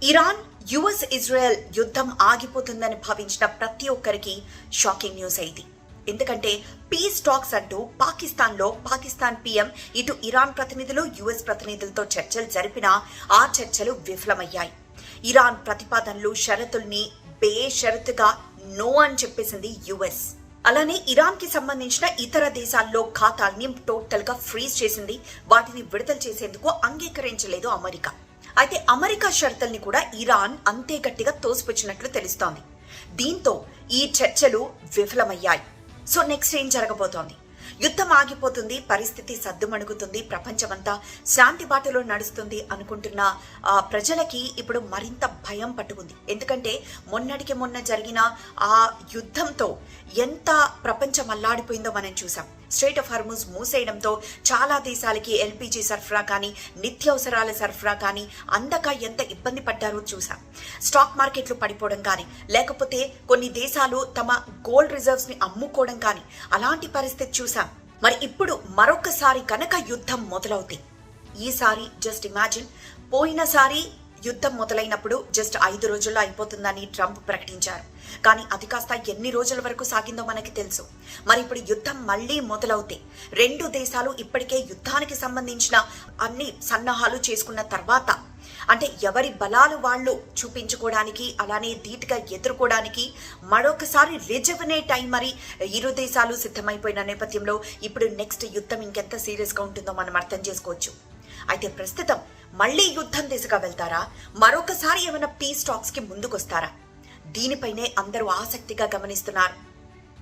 Iran US Israel యుద్ధం ఆగిపోతుందని భావించిన ప్రతి ఒక్కరికి షాకింగ్ న్యూస్ అయింది. ఎందుకంటే పీస్ టాక్స్ అంటూ పాకిస్తాన్ పీఎం ఇటు ఇరాన్ ప్రతినిధులు యుఎస్ ప్రతినిధులతో చర్చలు జరిపినా ఆ చర్చలు విఫలమయ్యాయి. ఇరాన్ ప్రతిపాదనలు షరతుల్ని బేషరతుగా నో అని చెప్పేసింది యుఎస్. అలానే ఇరాన్ కి సంబంధించిన ఇతర దేశాల్లో ఖాతాల్ని టోటల్ గా ఫ్రీజ్ చేసింది. వాటిని విడుదల చేసేందుకు అంగీకరించలేదు అమెరికా. అయితే అమెరికా షరతుల్ని కూడా ఇరాన్ అంతే గట్టిగా తోసిపుచ్చినట్లు తెలుస్తోంది. దీంతో ఈ చర్చలు విఫలమయ్యాయి. సో నెక్స్ట్ ఏం జరగబోతోంది? యుద్ధం ఆగిపోతుంది, పరిస్థితి సద్దుమణుగుతుంది, ప్రపంచమంతా శాంతి బాటలో నడుస్తుంది అనుకుంటున్న ప్రజలకి ఇప్పుడు మరింత భయం పట్టుకుంది. ఎందుకంటే మొన్నటికి మొన్న జరిగిన ఆ యుద్ధంతో ఎంత ప్రపంచం అల్లాడిపోయిందో మనం చూసాం. స్ట్రెయిట్ ఆఫ్ హార్ముజ్ మూసేయడంతో చాలా దేశాలకి ఎల్పిజి సరఫరా కానీ నిత్యావసరాల సరఫరా కానీ అందక ఎంత ఇబ్బంది పడ్డారో చూసాం. స్టాక్ మార్కెట్లు పడిపోవడం కానీ లేకపోతే కొన్ని దేశాలు తమ గోల్డ్ రిజర్వ్స్ ని అమ్ముకోవడం కానీ అలాంటి పరిస్థితి చూసాం. మరి ఇప్పుడు మరొకసారి కనుక యుద్ధం మొదలవుతాయి. ఈసారి జస్ట్ ఇమాజిన్, పోయినసారి యుద్ధం మొదలైనప్పుడు జస్ట్ 5 రోజుల్లో అయిపోతుందని ట్రంప్ ప్రకటించారు. కానీ అది కాస్త ఎన్ని రోజుల వరకు సాగిందో మనకి తెలుసు. మరి ఇప్పుడు యుద్ధం మళ్లీ మొదలవుతే రెండు దేశాలు ఇప్పటికే యుద్ధానికి సంబంధించిన అన్ని సన్నాహాలు చేసుకున్న తర్వాత, అంటే ఎవరి బలాలు వాళ్ళు చూపించుకోవడానికి అలానే ధీటుగా ఎదుర్కోవడానికి మరొకసారి రిజర్వనేట్ అయి మరి ఇరు దేశాలు సిద్ధమైపోయిన నేపథ్యంలో ఇప్పుడు నెక్స్ట్ యుద్ధం ఇంకెంత సీరియస్గా ఉంటుందో మనం అర్థం చేసుకోవచ్చు. అయితే ప్రస్తుతం మళ్లీ యుద్ధం దిశగా వెళ్తారా, మరొకసారి ఏమైనా పీస్ టాక్స్ కి ముందుకొస్తారా? దీనిపైనే అందరూ ఆసక్తిగా గమనిస్తున్నారు.